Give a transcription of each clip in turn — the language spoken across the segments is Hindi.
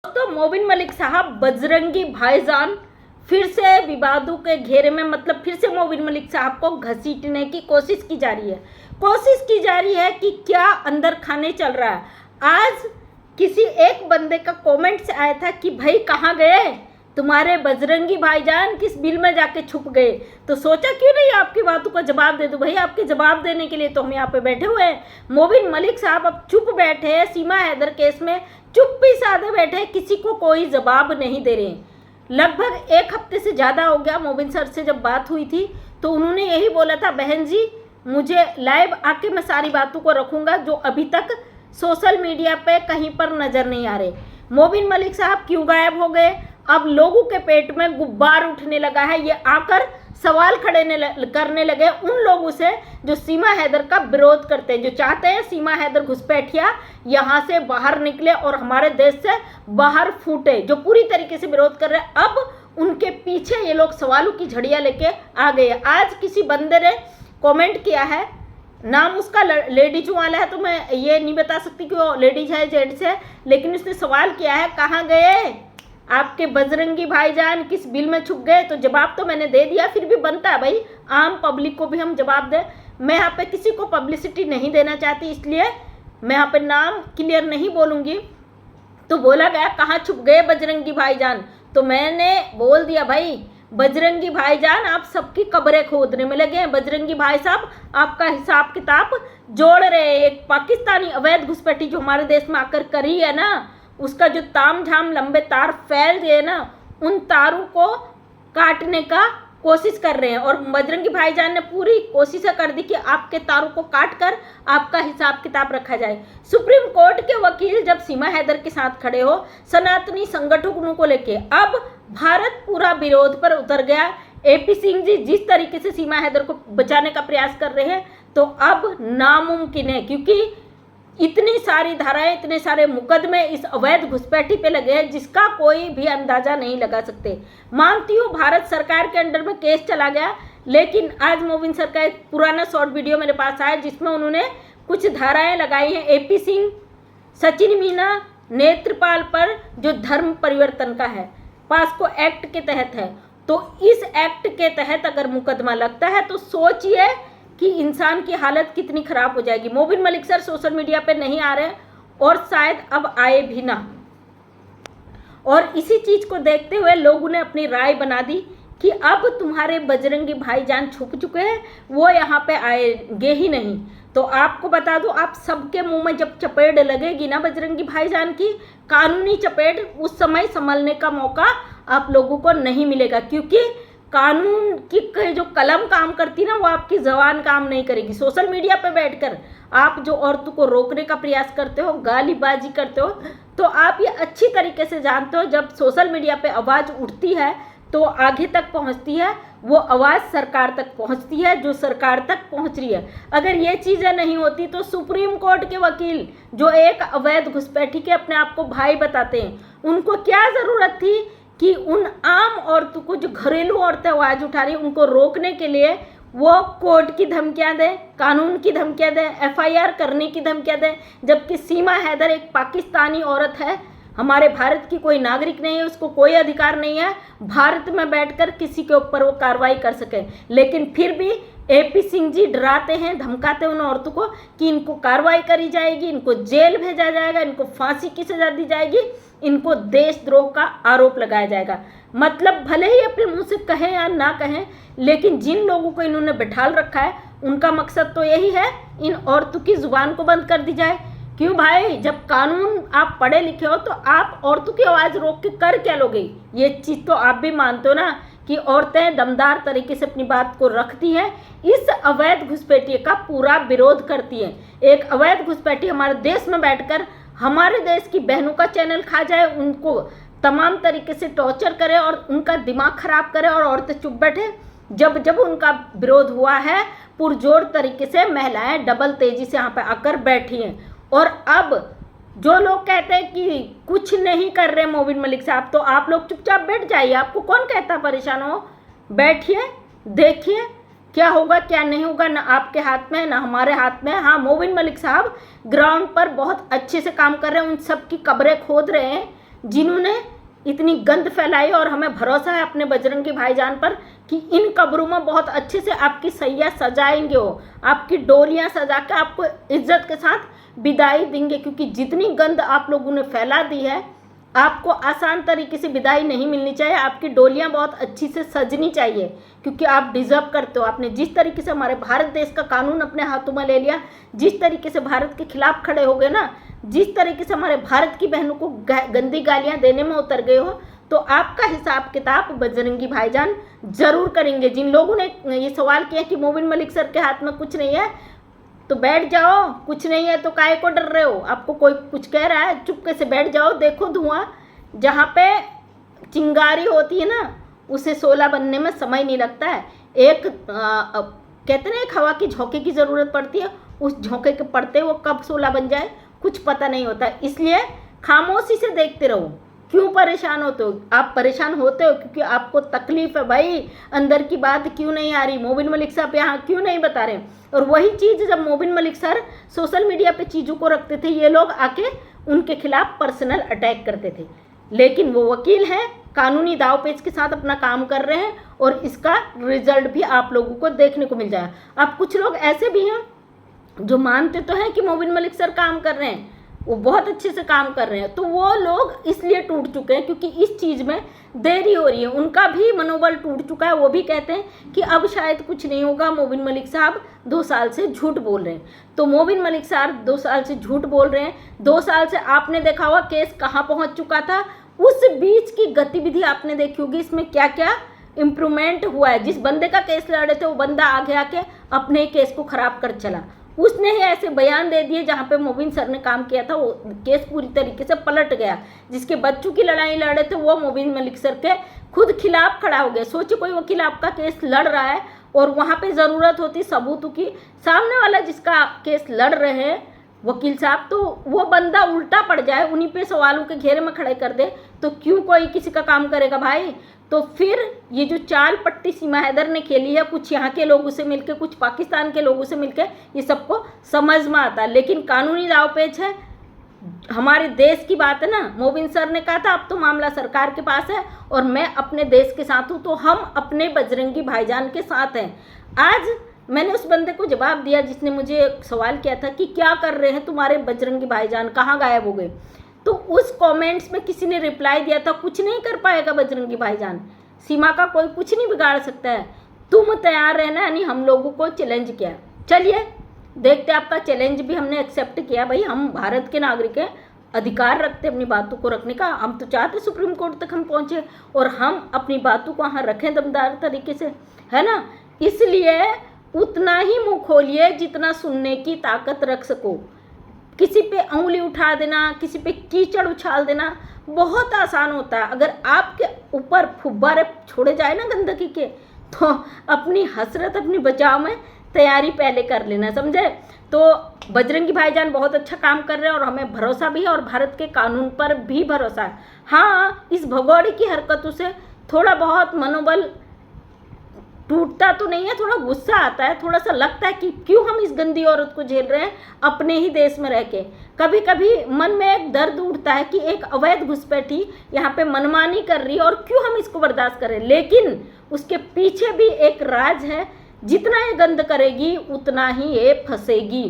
तो मोबिन मलिक साहब बजरंगी भाईजान फिर से विवादों के घेरे में, मतलब फिर से मोबिन मलिक साहब को घसीटने की कोशिश की जा रही है। कि क्या अंदर खाने चल रहा है। आज किसी एक बंदे का कमेंट आया था कि भाई कहाँ गए तुम्हारे बजरंगी भाईजान, किस बिल में जाके छुप गए। तो सोचा क्यों नहीं आपकी बातों का जवाब दे दूं। भाई आपके जवाब देने के लिए तो हम यहाँ पे बैठे हुए हैं। मोबिन मलिक साहब अब चुप बैठे हैं, सीमा हैदर केस में चुप्पी साधे बैठे, किसी को कोई जवाब नहीं दे रहे। लगभग एक हफ्ते से ज़्यादा हो गया मोबिन सर से जब बात हुई थी तो उन्होंने यही बोला था, बहन जी मुझे लाइव आके मैं सारी बातों को रखूँगा जो अभी तक सोशल मीडिया पे कहीं पर नज़र नहीं आ रहे। मोबिन मलिक साहब क्यों गायब हो गए। अब लोगों के पेट में गुब्बार उठने लगा है। ये आकर सवाल करने लगे उन लोगों से जो सीमा हैदर का विरोध करते हैं, जो चाहते हैं सीमा हैदर घुसपैठिया यहाँ से बाहर निकले और हमारे देश से बाहर फूटे, जो पूरी तरीके से विरोध कर रहे हैं। अब उनके पीछे ये लोग सवालों की झड़ियाँ लेके आ गए। आज किसी बंदे ने कमेंट किया है, नाम उसका लेडीज वाला है तो मैं ये नहीं बता सकती कि वो लेडीज है जेंट्स है, लेकिन उसने सवाल किया है कहाँ गए आपके बजरंगी भाईजान, किस बिल में छुप गए। तो जवाब तो मैंने दे दिया, फिर भी बनता है भाई आम पब्लिक को भी हम जवाब दें। मैं यहाँ पे किसी को पब्लिसिटी नहीं देना चाहती, इसलिए मैं यहाँ पे नाम क्लियर नहीं बोलूँगी। तो बोला गया कहाँ छुप गए बजरंगी भाईजान, तो मैंने बोल दिया भाई बजरंगी भाईजान आप सबकी कब्रें खोदने में लगे हैं। बजरंगी भाई साहब आपका हिसाब किताब जोड़ रहे हैं। एक पाकिस्तानी अवैध घुसपैठी जो हमारे देश में आकर करी है ना, उसका जो ताम झाम लंबे तार फैल गए ना, उन तारों को काटने का कोशिश कर रहे हैं। और बजरंगी भाईजान ने पूरी कोशिश कर दी कि आपके तारों को काट कर आपका हिसाब किताब रखा जाए। सुप्रीम कोर्ट के वकील जब सीमा हैदर के साथ खड़े हो सनातनी संगठनों को लेके, अब भारत पूरा विरोध पर उतर गया। एपी सिंह जी जिस तरीके से सीमा हैदर को बचाने का प्रयास कर रहे हैं तो अब नामुमकिन है, क्योंकि इतनी सारी धाराएं, इतने सारे मुकदमे इस अवैध घुसपैठी पे लगे हैं जिसका कोई भी अंदाजा नहीं लगा सकते। मानती हूँ भारत सरकार के अंडर में केस चला गया, लेकिन आज मोबिन सर का एक पुराना शॉर्ट वीडियो मेरे पास आया जिसमें उन्होंने कुछ धाराएं लगाई हैं एपी सिंह, सचिन मीना, नेत्रपाल पर, जो धर्म परिवर्तन का है, पास्को एक्ट के तहत है। तो इस एक्ट के तहत अगर मुकदमा लगता है तो सोचिए कि इंसान की हालत कितनी खराब हो जाएगी। Mobin Malik sir social media पे नहीं आ रहे और शायद अब आए भी ना। और इसी चीज को देखते हुए लोगों ने अपनी राय बना दी कि अब तुम्हारे बजरंगी भाईजान छुप चुके हैं, वो यहाँ पे आएंगे ही नहीं। तो आपको बता दूं, आप सबके मुंह में जब चपेट लगेगी ना बजरंगी भाईजान की, कानूनी चपेट, उस समय संभलने का मौका आप लोगों को नहीं मिलेगा, क्योंकि कानून की जो कलम काम करती है ना, वो आपकी जबान काम नहीं करेगी। सोशल मीडिया पे बैठकर आप जो औरतों को रोकने का प्रयास करते हो, गालीबाजी करते हो, तो आप ये अच्छी तरीके से जानते हो जब सोशल मीडिया पे आवाज़ उठती है तो आगे तक पहुंचती है, वो आवाज़ सरकार तक पहुंचती है जो सरकार तक पहुंच रही है। अगर ये चीज़ें नहीं होती तो सुप्रीम कोर्ट के वकील जो एक अवैध घुसपैठी के अपने आप को भाई बताते हैं, उनको क्या ज़रूरत थी कि उन आम औरतों को, जो घरेलू औरतें आवाज़ उठा रही, उनको रोकने के लिए वो कोर्ट की धमकियां दें, कानून की धमकियां दें, एफआईआर करने की धमकियां दें, जबकि सीमा हैदर एक पाकिस्तानी औरत है, हमारे भारत की कोई नागरिक नहीं है, उसको कोई अधिकार नहीं है भारत में बैठकर किसी के ऊपर वो कार्रवाई कर सके। लेकिन फिर भी एपी सिंह जी डराते हैं, धमकाते हैं उन औरतों को कि इनको कार्रवाई करी जाएगी, इनको जेल भेजा जाएगा, इनको फांसी की सजा दी जाएगी, इनको देशद्रोह का आरोप लगाया जाएगा। मतलब भले ही अपने मुंह से कहें या ना कहें, लेकिन जिन लोगों को इन्होंने बिठाल रखा है उनका मकसद तो यही है इन औरतों की जुबान को बंद कर दी जाए। क्यों भाई, जब कानून आप पढ़े लिखे हो तो आप औरतों की आवाज़ रोक के कर क्या लोगे। ये चीज़ तो आप भी मानते हो ना कि औरतें दमदार तरीके से अपनी बात को रखती हैं, इस अवैध घुसपैठी का पूरा विरोध करती हैं। एक अवैध घुसपैठी हमारे देश में बैठकर हमारे देश की बहनों का चैनल खा जाए, उनको तमाम तरीके से टॉर्चर करे और उनका दिमाग खराब करे और औरतें चुप बैठे। जब जब उनका विरोध हुआ है पुरजोर तरीके से महिलाएं डबल तेजी से यहाँ पे आकर बैठी हैं। और अब जो लोग कहते हैं कि कुछ नहीं कर रहे मोबिन मलिक साहब, तो आप लोग चुपचाप बैठ जाइए, आपको कौन कहता परेशान हो, बैठिए, देखिए क्या होगा क्या नहीं होगा, ना आपके हाथ में ना हमारे हाथ में। हाँ, मोबिन मलिक साहब ग्राउंड पर बहुत अच्छे से काम कर रहे हैं, उन सब की कब्रें खोद रहे हैं, जिन्होंने इतनी गंद फैलाई, और हमें भरोसा है अपने बजरंगी भाईजान पर कि इन कब्रों में बहुत अच्छे से आपकी सैया सजाएंगे, वो आपकी डोलियां सजा के आपको इज्जत के साथ विदाई देंगे, क्योंकि जितनी गंद आप लोगों ने फैला दी है, आपको आसान तरीके से विदाई नहीं मिलनी चाहिए। आपकी डोलियां बहुत अच्छी से सजनी चाहिए, क्योंकि आप डिजर्व करते हो। आपने जिस तरीके से हमारे भारत देश का कानून अपने हाथों में ले लिया, जिस तरीके से भारत के खिलाफ खड़े हो गए ना, जिस तरीके से हमारे भारत की बहनों को गंदी गालियां देने में उतर गए हो, तो आपका हिसाब किताब बजरंगी भाईजान जरूर करेंगे। जिन लोगों ने ये सवाल किया कि मोबिन मलिक सर के हाथ में कुछ नहीं है, तो बैठ जाओ, कुछ नहीं है तो काहे को डर रहे हो? आपको कोई कुछ कह रहा है, चुपके से बैठ जाओ। देखो धुआं, जहाँ पे चिंगारी होती है ना, उसे शोला बनने में समय नहीं लगता है। कहते ना, एक हवा की झोंके की ज़रूरत पड़ती है, उस झोंके के पड़ते वो कब शोला बन जाए कुछ पता नहीं होता। इसलिए खामोशी से देखते रहो। क्यों परेशान होते हो? आप परेशान होते हो क्योंकि आपको तकलीफ है भाई, अंदर की बात क्यों नहीं आ रही, मोबिन मलिक साहब यहाँ क्यों नहीं बता रहे। और वही चीज़ जब Mobin Malik sir social media पे चीज़ों को रखते थे, ये लोग आके उनके खिलाफ पर्सनल अटैक करते थे। लेकिन वो वकील हैं, कानूनी दावपेच के साथ अपना काम कर रहे हैं, और इसका रिजल्ट भी आप लोगों को देखने को मिल जाए। अब कुछ लोग ऐसे भी हैं जो मानते तो हैं कि मोबिन मलिक सर काम कर रहे हैं, वो बहुत अच्छे से काम कर रहे हैं, तो वो लोग इसलिए टूट चुके हैं क्योंकि इस चीज़ में देरी हो रही है। उनका भी मनोबल टूट चुका है। वो भी कहते हैं कि अब शायद कुछ नहीं होगा, मोबिन मलिक साहब 2 साल से झूठ बोल रहे हैं। तो मोबिन मलिक साहब 2 साल से झूठ बोल रहे हैं। 2 साल से आपने देखा हुआ केस कहाँ पहुँच चुका था, उस बीच की गतिविधि आपने देखी होगी, इसमें क्या क्या इम्प्रूवमेंट हुआ है। जिस बंदे का केस लड़े थे, वो बंदा आगे आके अपने केस को खराब कर चला। उसने ही ऐसे बयान दे दिए जहाँ पे मोबिन सर ने काम किया था, वो केस पूरी तरीके से पलट गया। जिसके बच्चों की लड़ाई लड़े थे, वो मोबिन मलिक सर के खुद खिलाफ खड़ा हो गया। सोचिए, कोई वकील आपका केस लड़ रहा है और वहाँ पे ज़रूरत होती सबूतों की, सामने वाला जिसका केस लड़ रहे हैं वकील साहब, तो वो बंदा उल्टा पड़ जाए, उन्हीं पे सवालों के घेरे में खड़े कर दे, तो क्यों कोई किसी का काम करेगा भाई। तो फिर ये जो चाल पट्टी सीमा हैदर ने खेली है, कुछ यहाँ के लोगों से मिलके, कुछ पाकिस्तान के लोगों से मिलके, ये सबको समझ में आता है। लेकिन कानूनी दावपेच है, हमारे देश की बात है ना। मोबिन सर ने कहा था अब तो मामला सरकार के पास है और मैं अपने देश के साथ हूँ, तो हम अपने बजरंगी भाईजान के साथ हैं। आज मैंने उस बंदे को जवाब दिया जिसने मुझे सवाल किया था कि क्या कर रहे हैं तुम्हारे बजरंगी भाईजान, कहाँ गायब हो गए। तो उस कमेंट्स में किसी ने रिप्लाई दिया था, कुछ नहीं कर पाएगा बजरंगी भाईजान, सीमा का कोई कुछ नहीं बिगाड़ सकता है, तुम तैयार रहना। यानी हम लोगों को चैलेंज किया। चलिए देखते, आपका चैलेंज भी हमने एक्सेप्ट किया। भाई, हम भारत के नागरिक हैं, अधिकार रखते अपनी बातों को रखने का। हम तो चाहते सुप्रीम कोर्ट तक हम पहुँचे और हम अपनी बातों को वहाँ रखें दमदार तरीके से, है ना। इसलिए उतना ही मुँह खोलिए जितना सुनने की ताकत रख सको। किसी पे उंगली उठा देना, किसी पे कीचड़ उछाल देना बहुत आसान होता है। अगर आपके ऊपर फुब्बारे छोड़े जाए ना गंदगी के, तो अपनी हसरत, अपनी बचाव में तैयारी पहले कर लेना, समझे। तो बजरंगी भाईजान बहुत अच्छा काम कर रहे हैं और हमें भरोसा भी है, और भारत के कानून पर भी भरोसा है। हाँ, इस भगौड़े की हरकतों से थोड़ा बहुत मनोबल टूटता तो नहीं है, थोड़ा गुस्सा आता है, थोड़ा सा लगता है कि क्यों हम इस गंदी औरत को झेल रहे हैं अपने ही देश में रह के। कभी कभी मन में एक दर्द उठता है कि एक अवैध घुसपैठी यहाँ पे मनमानी कर रही है और क्यों हम इसको बर्दाश्त करें। लेकिन उसके पीछे भी एक राज है, जितना ये गंद करेगी उतना ही ये फंसेगी।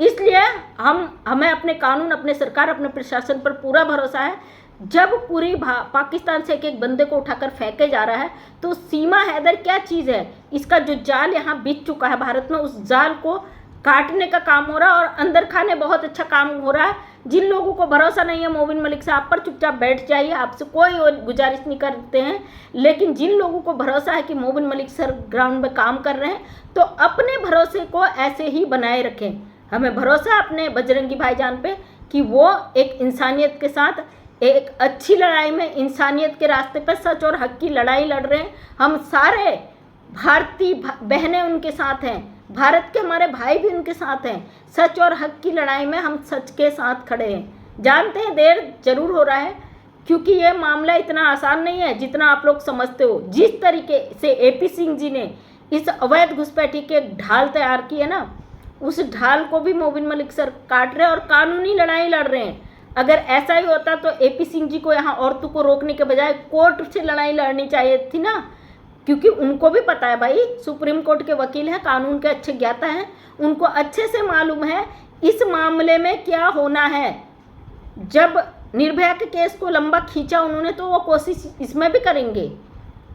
इसलिए हमें अपने कानून, अपने सरकार, अपने प्रशासन पर पूरा भरोसा है। जब पूरी पाकिस्तान से एक एक बंदे को उठाकर फेंके जा रहा है, तो सीमा हैदर क्या चीज़ है, इसका जो जाल यहाँ बिछ चुका है भारत में, उस जाल को काटने का काम हो रहा है और अंदर खाने बहुत अच्छा काम हो रहा है। जिन लोगों को भरोसा नहीं है मोबिन मलिक साहब पर, चुपचाप बैठ जाइए, आपसे कोई और गुजारिश नहीं करते हैं। लेकिन जिन लोगों को भरोसा है कि मोबिन मलिक सर ग्राउंड में काम कर रहे हैं, तो अपने भरोसे को ऐसे ही बनाए रखें। हमें भरोसा है अपने बजरंगी भाईजान पे कि वो एक इंसानियत के साथ एक अच्छी लड़ाई में, इंसानियत के रास्ते पर सच और हक की लड़ाई लड़ रहे हैं। हम सारे भारतीय बहनें उनके साथ हैं, भारत के हमारे भाई भी उनके साथ हैं। सच और हक की लड़ाई में हम सच के साथ खड़े हैं। जानते हैं देर जरूर हो रहा है, क्योंकि ये मामला इतना आसान नहीं है जितना आप लोग समझते हो। जिस तरीके से AP सिंह जी ने इस अवैध घुसपैठी के ढाल तैयार की है ना, उस ढाल को भी मोबिन मलिक सर काट रहे हैं और कानूनी लड़ाई लड़ रहे हैं। अगर ऐसा ही होता तो AP सिंह जी को यहाँ औरतों को रोकने के बजाय कोर्ट से लड़ाई लड़नी चाहिए थी ना, क्योंकि उनको भी पता है भाई, सुप्रीम कोर्ट के वकील हैं, कानून के अच्छे ज्ञाता हैं, उनको अच्छे से मालूम है इस मामले में क्या होना है। जब निर्भया के केस को लंबा खींचा उन्होंने, तो वो कोशिश इसमें भी करेंगे,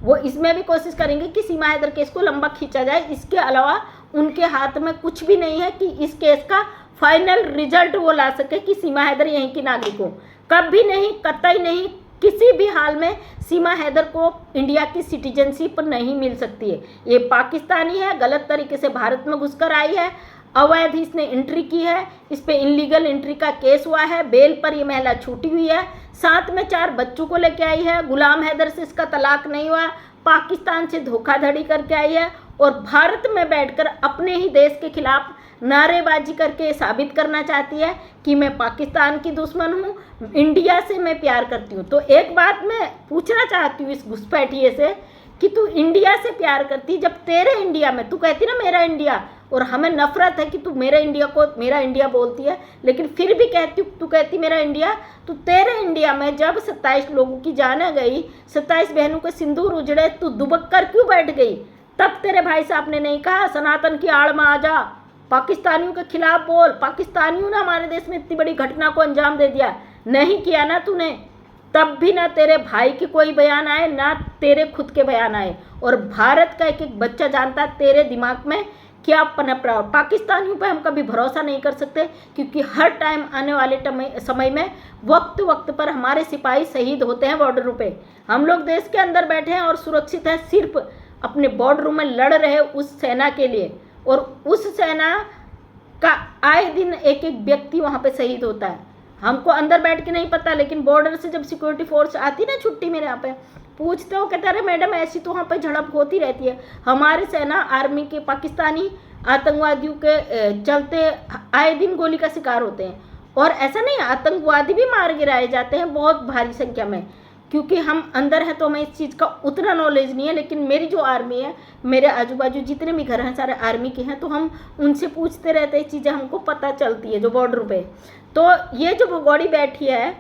वो इसमें भी कोशिश करेंगे कि सीमा हैदर केस को लंबा खींचा जाए। इसके अलावा उनके हाथ में कुछ भी नहीं है कि इस केस का फाइनल रिजल्ट वो ला सके कि सीमा हैदर यहीं की नागरिक हो। कभी नहीं, कतई नहीं, किसी भी हाल में सीमा हैदर को इंडिया की सिटीजनशिप नहीं मिल सकती है। ये पाकिस्तानी है, गलत तरीके से भारत में घुसकर आई है, अवैध इसने एंट्री की है, इस पे इलीगल एंट्री का केस हुआ है, बेल पर ये महिला छूटी हुई है, साथ में 4 बच्चों को लेके आई है, गुलाम हैदर से इसका तलाक नहीं हुआ, पाकिस्तान से धोखाधड़ी करके आई है और भारत में बैठकर अपने ही देश के खिलाफ नारेबाजी करके साबित करना चाहती है कि मैं पाकिस्तान की दुश्मन हूँ, इंडिया से मैं प्यार करती हूँ। तो एक बात मैं पूछना चाहती हूँ इस घुसपैठिए से कि तू इंडिया से प्यार करती, जब तेरे इंडिया में तू कहती ना मेरा इंडिया, और हमें नफरत है कि तू मेरे इंडिया को मेरा इंडिया बोलती है, लेकिन फिर भी तू कहती मेरा इंडिया, तो तेरे इंडिया में जब 27 लोगों की जान गई, 27 बहनों के सिंदूर उजड़े, तू दुबक कर क्यों बैठ गई? तब तेरे भाई साहब ने नहीं कहा सनातन की आड़ में आ जा, पाकिस्तानियों के खिलाफ बोल, पाकिस्तानियों ने हमारे देश में इतनी बड़ी घटना को अंजाम दे दिया, नहीं किया ना तूने। तब भी ना तेरे भाई के कोई बयान आए, ना तेरे खुद के बयान आए, और भारत का एक एक बच्चा जानता तेरे दिमाग में क्या पनप रहा। पाकिस्तानियों पे हम कभी भरोसा नहीं कर सकते, क्योंकि हर टाइम आने वाले समय में वक्त पर हमारे सिपाही शहीद होते हैं बॉर्डरों पे। हम लोग देश के अंदर बैठे हैं और सुरक्षित हैं, सिर्फ अपने बॉर्डरों में लड़ रहे उस सेना के लिए, और उस सेना का आए दिन एक एक व्यक्ति वहाँ पे शहीद होता है। हमको अंदर बैठ के नहीं पता, लेकिन बॉर्डर से जब सिक्योरिटी फोर्स आती ना छुट्टी मेरे यहाँ पे, पूछते हो, कहते अरे मैडम ऐसी तो वहाँ पे झड़प होती रहती है। हमारे सेना आर्मी के पाकिस्तानी आतंकवादियों के चलते आए दिन गोली का शिकार होते हैं, और ऐसा नहीं, आतंकवादी भी मार गिराए जाते हैं बहुत भारी संख्या में। क्योंकि हम अंदर हैं तो हमें इस चीज़ का उतना नॉलेज नहीं है, लेकिन मेरी जो आर्मी है, मेरे आजू बाजू जितने भी घर हैं सारे आर्मी के हैं, तो हम उनसे पूछते रहते हैं, चीज़ें हमको पता चलती है जो बॉर्डर पे। तो ये जो भगोड़ी बैठी है,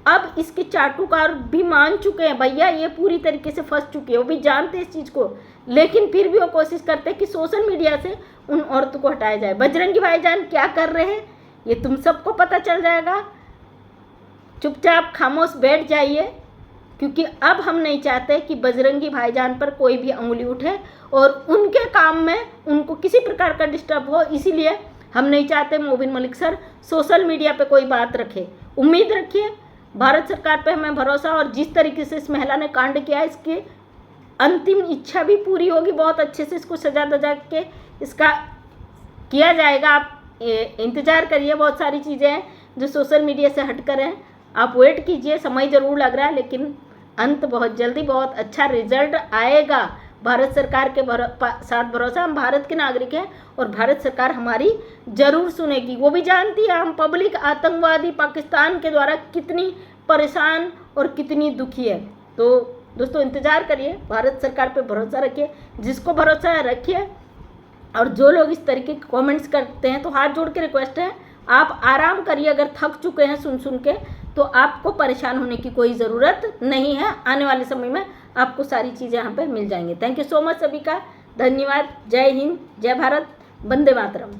अब इसके चाटुकार भी मान चुके हैं भैया, ये पूरी तरीके से फंस चुकी है, वो भी जानते हैं इस चीज़ को, लेकिन फिर भी वो कोशिश करते हैं कि सोशल मीडिया से उन औरतों को हटाया जाए। बजरंगी भाईजान क्या कर रहे हैं ये तुम सबको पता चल जाएगा, चुपचाप खामोश बैठ जाइए, क्योंकि अब हम नहीं चाहते कि बजरंगी भाईजान पर कोई भी अंगुली उठे और उनके काम में उनको किसी प्रकार का डिस्टर्ब हो। इसीलिए हम नहीं चाहते Mobin Malik sir social media पे कोई बात रखे। उम्मीद रखिए भारत सरकार पे हमें भरोसा, और जिस तरीके से इस महिला ने कांड किया, इसकी अंतिम इच्छा भी पूरी होगी, बहुत अच्छे से इसको सजा दजा के इसका किया जाएगा। आप इंतज़ार करिए, बहुत सारी चीज़ें हैं जो सोशल मीडिया से हटकर हैं, आप वेट कीजिए, समय ज़रूर लग रहा है, लेकिन अंत बहुत जल्दी बहुत अच्छा रिजल्ट आएगा। भारत सरकार के साथ भरोसा, हम भारत के नागरिक हैं और भारत सरकार हमारी ज़रूर सुनेगी। वो भी जानती है हम पब्लिक आतंकवादी पाकिस्तान के द्वारा कितनी परेशान और कितनी दुखी है। तो दोस्तों इंतज़ार करिए, भारत सरकार पे भरोसा रखिए, जिसको भरोसा है रखिए, और जो लोग इस तरीके के कमेंट्स करते हैं तो हाथ जोड़ के रिक्वेस्ट है आप आराम करिए। अगर थक चुके हैं सुन के तो आपको परेशान होने की कोई ज़रूरत नहीं है, आने वाले समय में आपको सारी चीज़ें यहाँ पे मिल जाएंगी। थैंक यू सो मच सभी का, धन्यवाद। जय हिंद, जय भारत, वंदे मातरम।